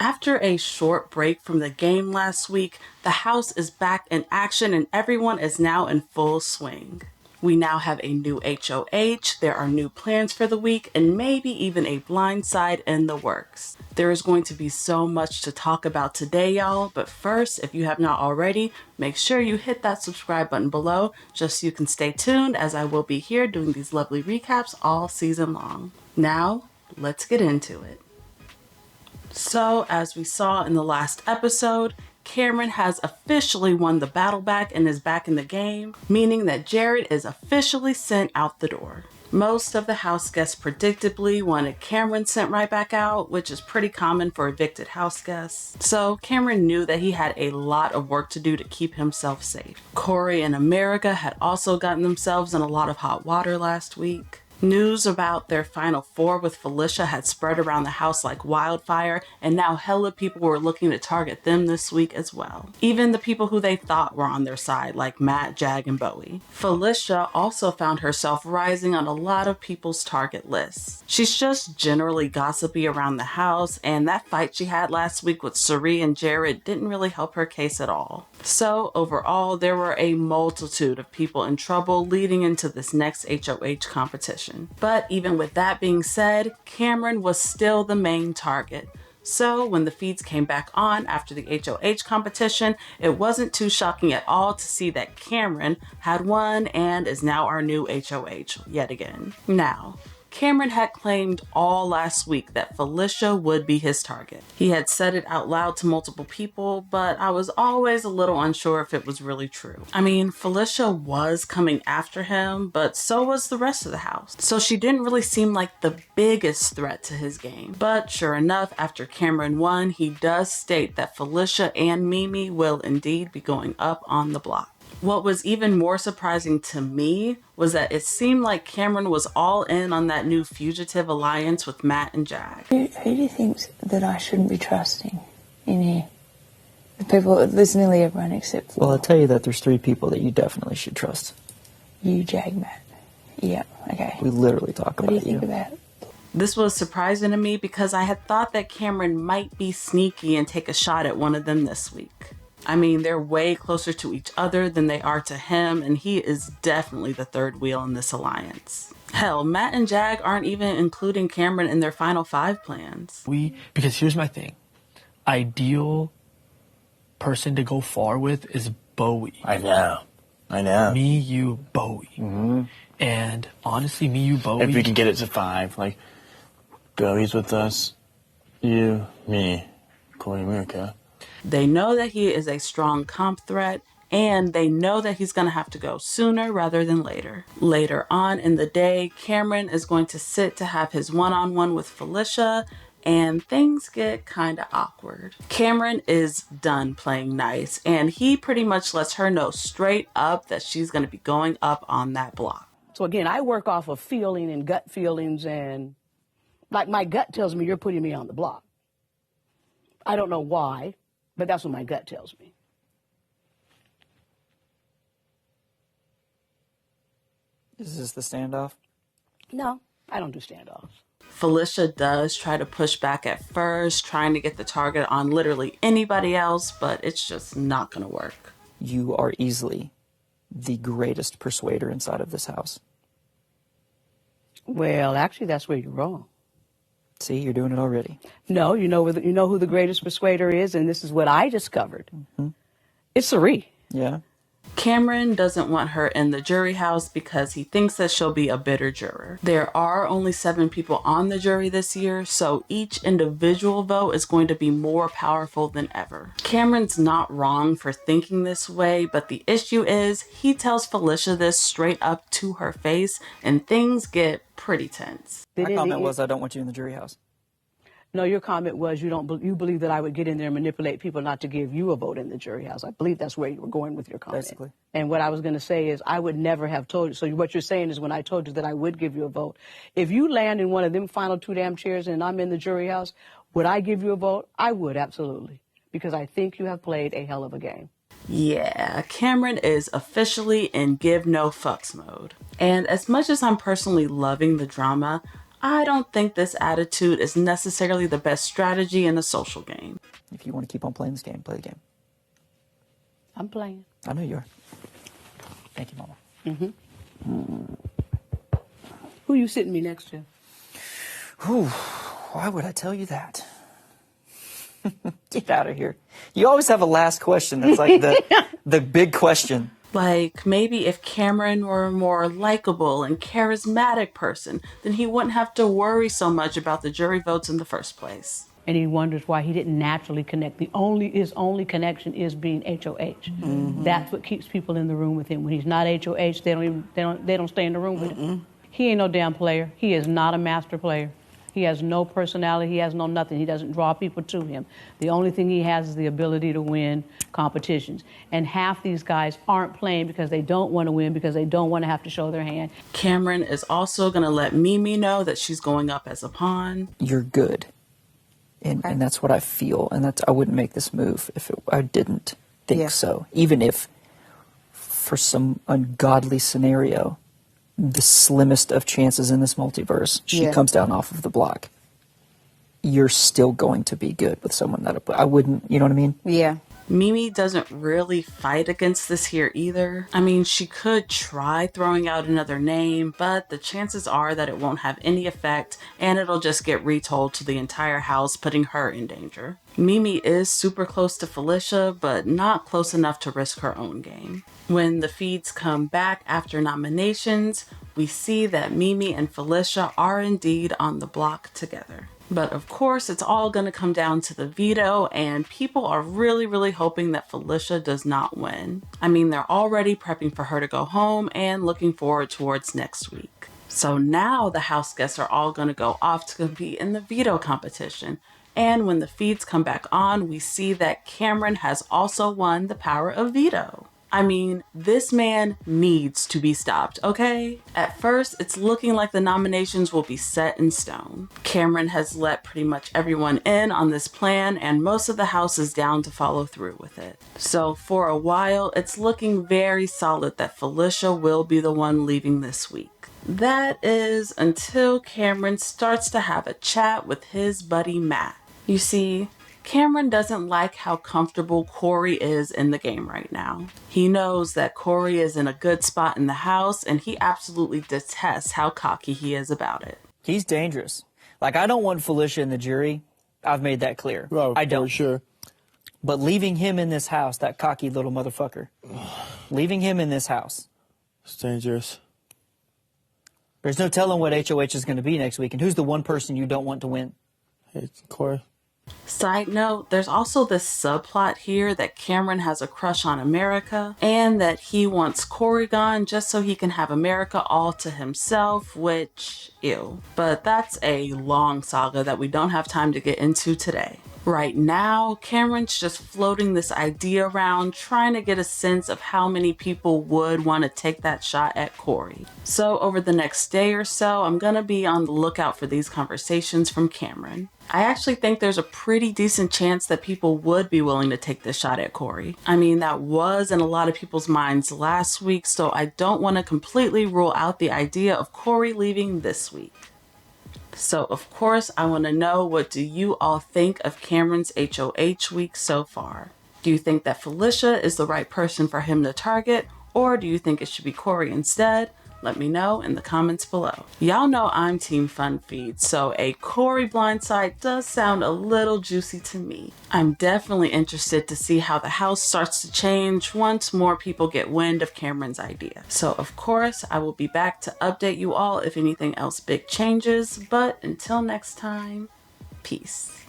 After a short break from the game last week, the house is back in action and everyone is now in full swing. We now have a new HOH, there are new plans for the week, and maybe even a blindside in the works. There is going to be so much to talk about today, y'all, but first, if you have not already, make sure you hit that subscribe button below just so you can stay tuned as I will be here doing these lovely recaps all season long. Now, let's get into it. So, as we saw in the last episode, Cameron has officially won the battle back and is back in the game, meaning that Jared is officially sent out the door. Most of the house guests predictably wanted Cameron sent right back out, which is pretty common for evicted house guests. So Cameron knew that he had a lot of work to do to keep himself safe. Cory and America had also gotten themselves in a lot of hot water last week. News about their final four with Felicia had spread around the house like wildfire, and now hella people were looking to target them this week as well. Even the people who they thought were on their side, like Matt, Jag, and Bowie. Felicia also found herself rising on a lot of people's target lists. She's just generally gossipy around the house, and that fight she had last week with Cirie and Jared didn't really help her case at all. So overall, there were a multitude of people in trouble leading into this next HOH competition. But even with that being said, Cameron was still the main target. So when the feeds came back on after the HOH competition, it wasn't too shocking at all to see that Cameron had won and is now our new HOH yet again. Now, Cameron had claimed all last week that Felicia would be his target. He had said it out loud to multiple people, but I was always a little unsure if it was really true. I mean, Felicia was coming after him, but so was the rest of the house. So she didn't really seem like the biggest threat to his game. But sure enough, after Cameron won, he does state that Felicia and Mimi will indeed be going up on the block. What was even more surprising to me was that it seemed like Cameron was all in on that new fugitive alliance with Matt and Jag. Who do you think that I shouldn't be trusting in here? The people, there's nearly everyone except... Well, I'll tell you that there's 3 people that you definitely should trust. You, Jag, Matt. Yeah, okay. We literally talk about you. What do you think about it? This was surprising to me because I had thought that Cameron might be sneaky and take a shot at one of them this week. I mean, they're way closer to each other than they are to him, and he is definitely the third wheel in this alliance. Hell, Matt and Jag aren't even including Cameron in their final 5 plans. Because here's my thing. Ideal person to go far with is Bowie. I know. Me, you, Bowie. Mm-hmm. And honestly, me, you, Bowie. If we can get it to 5, like, Bowie's with us, you, me, Cory, America. They know that he is a strong comp threat, and they know that he's going to have to go sooner rather than later. Later on in the day, Cameron is going to sit to have his one-on-one with Felicia, and things get kind of awkward. Cameron is done playing nice, and he pretty much lets her know straight up that she's going to be going up on that block. So again, I work off of feeling and gut feelings, and like my gut tells me you're putting me on the block. I don't know why. But that's what my gut tells me. Is this the standoff? No, I don't do standoffs. Felicia does try to push back at first, trying to get the target on literally anybody else, but it's just not going to work. You are easily the greatest persuader inside of this house. Well, actually, that's where you're wrong. See, you're doing it already. No, you know who the greatest persuader is, and this is what I discovered. Mm-hmm. It's Cirie. Yeah. Cameron doesn't want her in the jury house because he thinks that she'll be a bitter juror. There are only 7 people on the jury this year, so each individual vote is going to be more powerful than ever. Cameron's not wrong for thinking this way, but the issue is he tells Felicia this straight up to her face, and things get pretty tense. My comment was, I don't want you in the jury house. No, your comment was you believe that I would get in there and manipulate people not to give you a vote in the jury house. I believe that's where you were going with your comment. Basically. And what I was going to say is I would never have told you. So what you're saying is when I told you that I would give you a vote, if you land in one of them final 2 damn chairs and I'm in the jury house, would I give you a vote? I would, absolutely. Because I think you have played a hell of a game. Yeah, Cameron is officially in give no fucks mode. And as much as I'm personally loving the drama, I don't think this attitude is necessarily the best strategy in a social game. If you want to keep on playing this game, play the game. I'm playing. I know you are. Thank you, Mama. Who you sitting me next to? Whew, why would I tell you that? Get out of here. You always have a last question. That's like the big question. Like, maybe if Cameron were a more likable and charismatic person, then he wouldn't have to worry so much about the jury votes in the first place. And he wonders why he didn't naturally connect. His only connection is being HOH. That's what keeps people in the room with him. When he's not HOH, they don't stay in the room with him. He ain't no damn player. He is not a master player. He has no personality. He has no nothing. He doesn't draw people to him. The only thing he has is the ability to win competitions. And half these guys aren't playing because they don't want to win, because they don't want to have to show their hand. Cameron is also going to let Mimi know that she's going up as a pawn. You're good. And that's what I feel. And I wouldn't make this move if I didn't think so. Even if, for some ungodly scenario, the slimmest of chances in this multiverse, she comes down off of the block, you're still going to be good with someone that I wouldn't, you know what I mean? Yeah. Mimi doesn't really fight against this here either. I mean, she could try throwing out another name, but the chances are that it won't have any effect and it'll just get retold to the entire house, putting her in danger. Mimi is super close to Felicia, but not close enough to risk her own game. When the feeds come back after nominations, we see that Mimi and Felicia are indeed on the block together. But of course, it's all going to come down to the veto, and people are really, really hoping that Felicia does not win. I mean, they're already prepping for her to go home and looking forward towards next week. So now the house guests are all going to go off to compete in the veto competition. And when the feeds come back on, we see that Cameron has also won the power of veto. I mean, this man needs to be stopped, okay? At first, it's looking like the nominations will be set in stone. Cameron has let pretty much everyone in on this plan, and most of the house is down to follow through with it. So for a while, it's looking very solid that Felicia will be the one leaving this week. That is until Cameron starts to have a chat with his buddy Matt. You see, Cameron doesn't like how comfortable Cory is in the game right now. He knows that Cory is in a good spot in the house, and he absolutely detests how cocky he is about it. He's dangerous. Like, I don't want Felicia in the jury. I've made that clear. Well, I don't. For sure. But leaving him in this house, that cocky little motherfucker, leaving him in this house. It's dangerous. There's no telling what HOH is going to be next week, and who's the one person you don't want to win? Hey, Cory. Side note, there's also this subplot here that Cameron has a crush on America and that he wants Cory gone just so he can have America all to himself, which, ew. But that's a long saga that we don't have time to get into today. Right now, Cameron's just floating this idea around, trying to get a sense of how many people would want to take that shot at Cory. So over the next day or so, I'm gonna be on the lookout for these conversations from Cameron. I actually think there's a pretty decent chance that people would be willing to take this shot at Cory. I mean, that was in a lot of people's minds last week, so I don't want to completely rule out the idea of Cory leaving this week. So, of course, I want to know, what do you all think of Cameron's HOH week so far? Do you think that Felicia is the right person for him to target, or do you think it should be Cory instead? Let me know in the comments below. Y'all know I'm Team Fun Feed, so a Cory blindside does sound a little juicy to me. I'm definitely interested to see how the house starts to change once more people get wind of Cameron's idea. So of course, I will be back to update you all if anything else big changes, but until next time, peace.